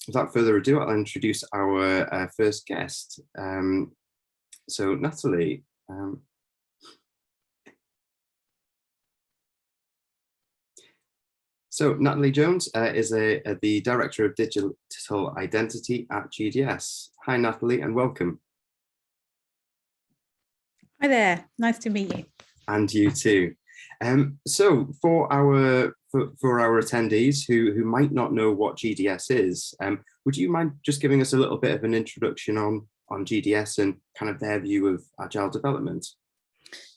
Without further ado, I'll introduce our first guest. Natalie, Natalie Jones is the Director of Digital Identity at GDS. Hi, Natalie, and welcome. Hi there, nice to meet you. And you too. For our attendees who might not know what GDS is, would you mind just giving us a little bit of an introduction on GDS and kind of their view of agile development?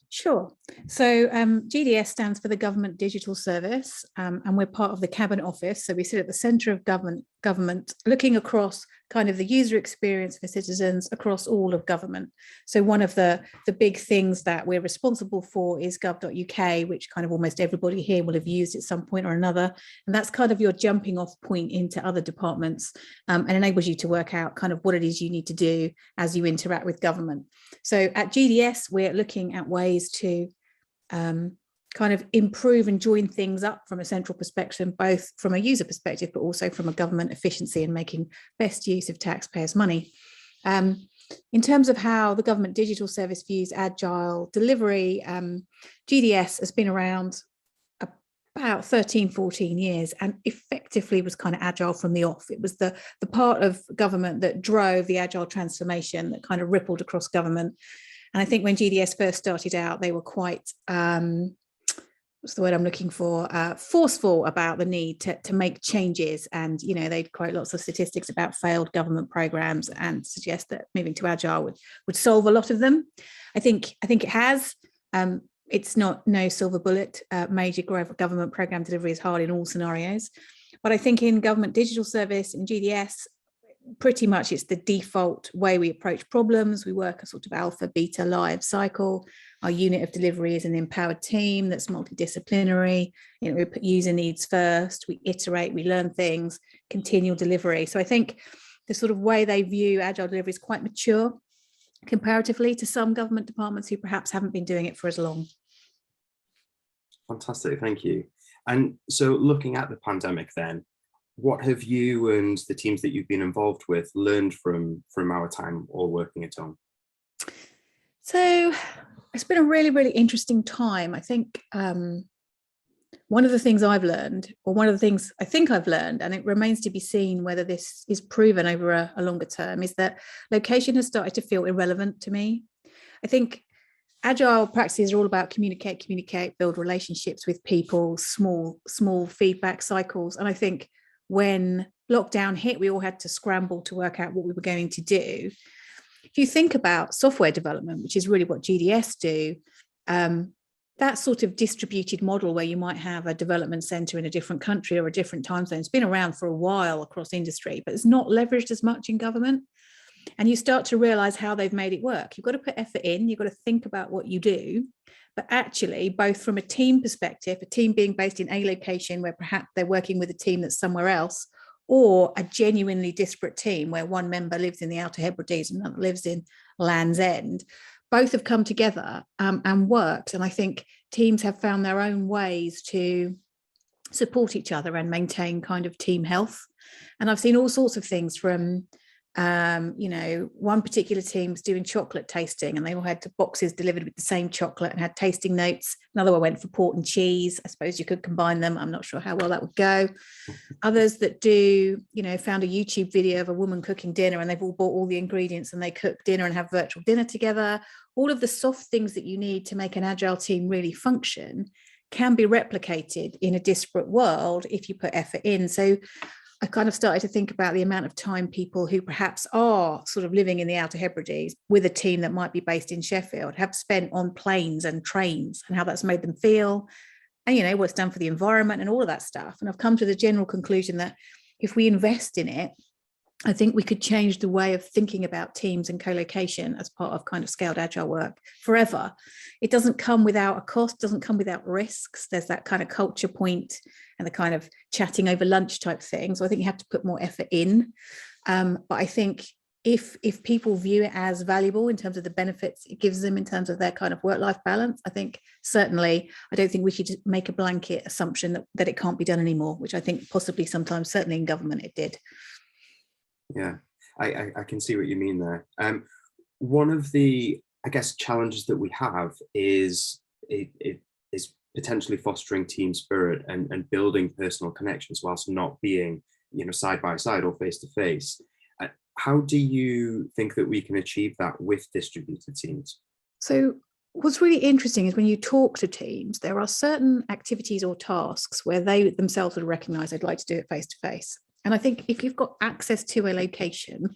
Sure. So GDS stands for the Government Digital Service, and we're part of the Cabinet Office. So we sit at the centre of government, looking across kind of the user experience for citizens across all of government. So one of the big things that we're responsible for is gov.uk, which kind of almost everybody here will have used at some point or another. And that's kind of your jumping off point into other departments, and enables you to work out kind of what it is you need to do as you interact with government. So at GDS, we're looking at ways to kind of improve and join things up from a central perspective, both from a user perspective, but also from a government efficiency and making best use of taxpayers' money. In terms of how the Government Digital Service views agile delivery, GDS has been around about 13, 14 years and effectively was kind of agile from the off. It was the part of government that drove the agile transformation that kind of rippled across government. And I think when GDS first started out, they were quite, what's the word I'm looking for, forceful about the need to make changes. And, you know, they'd quote lots of statistics about failed government programs and suggest that moving to agile would solve a lot of them. I think it has. It's no silver bullet. Major government program delivery is hard in all scenarios. But I think in Government Digital Service, in GDS, pretty much it's the default way we approach problems. We work a sort of alpha, beta, live cycle. Our unit of delivery is an empowered team that's multidisciplinary. You know, we put user needs first, we iterate, we learn things, continual delivery. So I think the sort of way they view agile delivery is quite mature comparatively to some government departments who perhaps haven't been doing it for as long. Fantastic, thank you. And so looking at the pandemic then, what have you and the teams that you've been involved with learned from our time all working at home? So it's been a really, really interesting time. I think one of the things I've learned, or one of the things I think I've learned, and it remains to be seen whether this is proven over a longer term, is that location has started to feel irrelevant to me. I think agile practices are all about communicate, build relationships with people, small feedback cycles. And I think when lockdown hit, we all had to scramble to work out what we were going to do. If you think about software development, which is really what GDS do, that sort of distributed model where you might have a development center in a different country or a different time zone, it's been around for a while across industry, but it's not leveraged as much in government. And you start to realize how they've made it work. You've got to put effort in, you've got to think about what you do, but actually both from a team perspective, a team being based in a location where perhaps they're working with a team that's somewhere else, or a genuinely disparate team where one member lives in the Outer Hebrides and another lives in Land's End, both have come together and worked. And I think teams have found their own ways to support each other and maintain kind of team health. And I've seen all sorts of things from you know, one particular team was doing chocolate tasting and they all had boxes delivered with the same chocolate and had tasting notes. Another one went for port and cheese. I suppose you could combine them. I'm not sure how well that would go. Others that do, you know, found a YouTube video of a woman cooking dinner and they've all bought all the ingredients and they cook dinner and have virtual dinner together. All of the soft things that you need to make an agile team really function can be replicated in a disparate world if you put effort in. So I kind of started to think about the amount of time people who perhaps are sort of living in the Outer Hebrides with a team that might be based in Sheffield have spent on planes and trains and how that's made them feel and, you know, what it's done for the environment and all of that stuff. And I've come to the general conclusion that if we invest in it, I think we could change the way of thinking about teams and co-location as part of kind of scaled agile work forever. It doesn't come without a cost, doesn't come without risks. There's that kind of culture point and the kind of chatting over lunch type thing. So I think you have to put more effort in. But I think if people view it as valuable in terms of the benefits it gives them in terms of their kind of work-life balance, I think certainly I don't think we should just make a blanket assumption that it can't be done anymore, which I think possibly sometimes, certainly in government, it did. Yeah, I can see what you mean there. One of the, I guess, challenges that we have is it is potentially fostering team spirit and building personal connections whilst not being, side by side or face to face. How do you think that we can achieve that with distributed teams? So what's really interesting is when you talk to teams, there are certain activities or tasks where they themselves would recognize they'd like to do it face to face. And I think if you've got access to a location,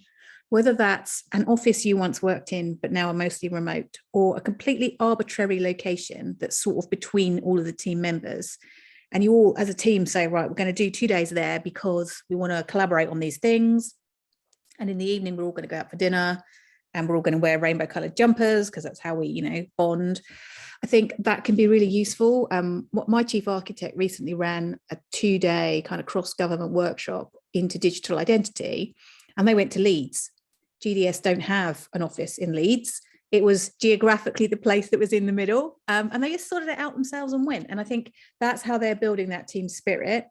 whether that's an office you once worked in but now are mostly remote, or a completely arbitrary location that's sort of between all of the team members, and you all as a team say, right, we're going to do 2 days there because we want to collaborate on these things, and in the evening we're all going to go out for dinner and we're all going to wear rainbow colored jumpers because that's how we bond. I think that can be really useful. What my chief architect recently ran a 2-day kind of cross-government workshop into digital identity, and they went to Leeds. GDS don't have an office in Leeds. It was geographically the place that was in the middle, and they just sorted it out themselves and went. And I think that's how they're building that team spirit.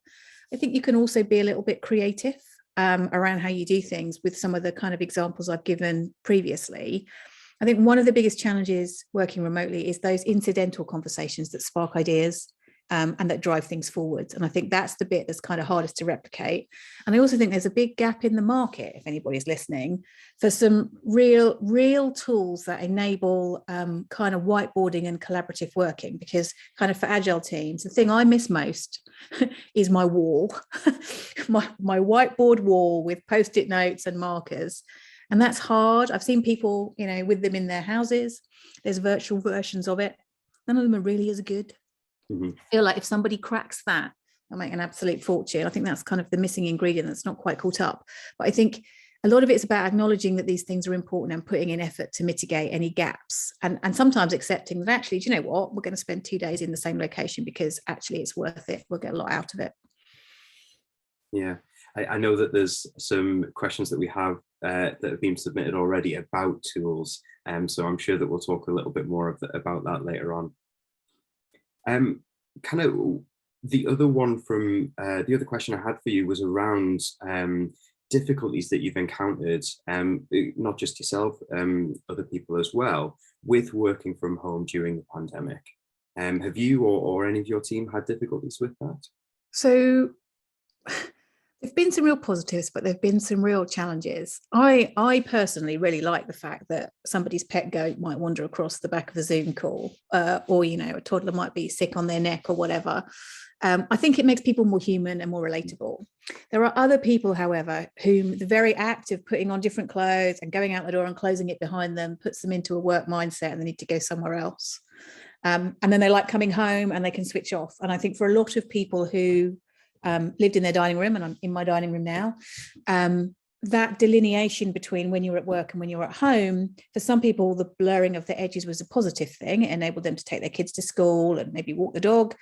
I think you can also be a little bit creative around how you do things with some of the kind of examples I've given previously. I think one of the biggest challenges working remotely is those incidental conversations that spark ideas and that drive things forwards. And I think that's the bit that's kind of hardest to replicate. And I also think there's a big gap in the market, if anybody's listening, for some real tools that enable kind of whiteboarding and collaborative working. Because kind of for agile teams, the thing I miss most is my wall, my whiteboard wall with post-it notes and markers. And that's hard. I've seen people, with them in their houses. There's virtual versions of it. None of them are really as good. Mm-hmm. I feel like if somebody cracks that, they'll make an absolute fortune. I think that's kind of the missing ingredient that's not quite caught up. But I think a lot of it's about acknowledging that these things are important and putting in effort to mitigate any gaps. And sometimes accepting that actually, do you know what? We're going to spend 2 days in the same location because actually it's worth it. We'll get a lot out of it. Yeah, I know that there's some questions that we have that have been submitted already about tools. So I'm sure that we'll talk a little bit more about that later on. Kind of the other one from the other question I had for you was around difficulties that you've encountered, not just yourself, other people as well, with working from home during the pandemic. Have you or any of your team had difficulties with that? So there've been some real positives, but there've been some real challenges. I personally really like the fact that somebody's pet goat might wander across the back of a Zoom call, or a toddler might be sick on their neck or whatever. I think it makes people more human and more relatable. There are other people, however, whom the very act of putting on different clothes and going out the door and closing it behind them puts them into a work mindset and they need to go somewhere else. And then they like coming home and they can switch off. And I think for a lot of people who lived in their dining room, and I'm in my dining room now, that delineation between when you're at work and when you're at home, for some people, the blurring of the edges was a positive thing. It enabled them to take their kids to school and maybe walk the dog.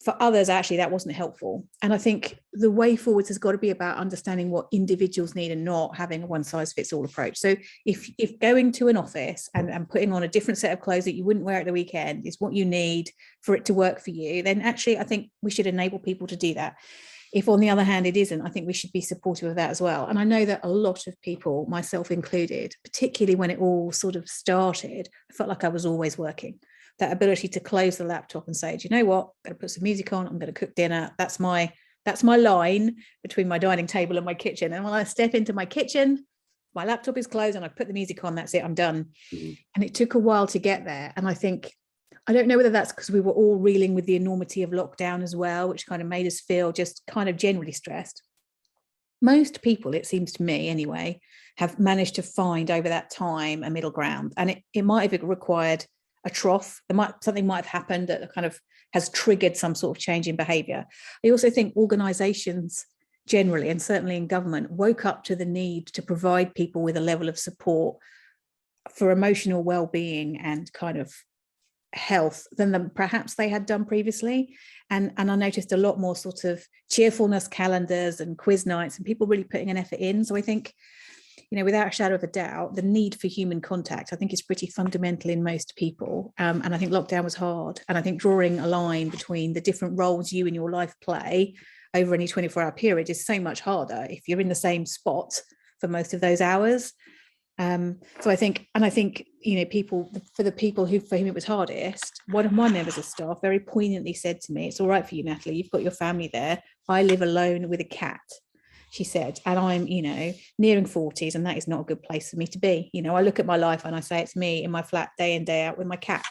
For others, actually, that wasn't helpful. And I think the way forwards has got to be about understanding what individuals need and not having a one-size-fits-all approach. So if going to an office and putting on a different set of clothes that you wouldn't wear at the weekend is what you need for it to work for you, then actually I think we should enable people to do that. If on the other hand it isn't, I think we should be supportive of that as well. And I know that a lot of people, myself included, particularly when it all sort of started, I felt like I was always working. That ability to close the laptop and say, do you know what, I'm going to put some music on, I'm going to cook dinner. That's my line between my dining table and my kitchen. And when I step into my kitchen, my laptop is closed and I put the music on, that's it, I'm done. Mm-hmm. And it took a while to get there. And I don't know whether that's because we were all reeling with the enormity of lockdown as well, which kind of made us feel just kind of generally stressed. Most people, it seems to me anyway, have managed to find over that time a middle ground. And it might have required a trough. Something might have happened that kind of has triggered some sort of change in behavior. I also think organizations generally, and certainly in government, woke up to the need to provide people with a level of support for emotional well-being and kind of health than perhaps they had done previously. And I noticed a lot more sort of cheerfulness calendars and quiz nights and people really putting an effort in. So I think, without a shadow of a doubt, the need for human contact, I think, is pretty fundamental in most people. And I think lockdown was hard. And I think drawing a line between the different roles you in your life play over any 24-hour period is so much harder if you're in the same spot for most of those hours. So I think, people, for the people for whom it was hardest, one of my members of staff very poignantly said to me, "It's all right for you, Natalie, you've got your family there. I live alone with a cat," she said, "and I'm, nearing 40s, and that is not a good place for me to be. I look at my life and I say it's me in my flat day in, day out with my cat."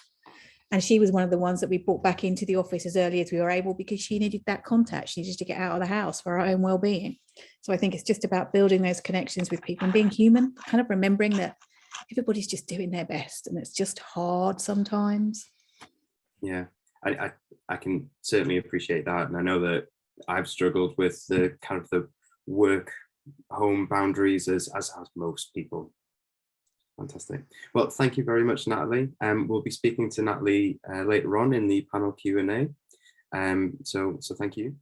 And she was one of the ones that we brought back into the office as early as we were able, because she needed that contact. She needed to get out of the house for her own well-being. So I think it's just about building those connections with people and being human, kind of remembering that everybody's just doing their best, and it's just hard sometimes. Yeah, I can certainly appreciate that. And I know that I've struggled with the kind of the work home boundaries as have most people. Fantastic. Well, thank you very much, Natalie. We'll be speaking to Natalie later on in the panel Q&A. So thank you.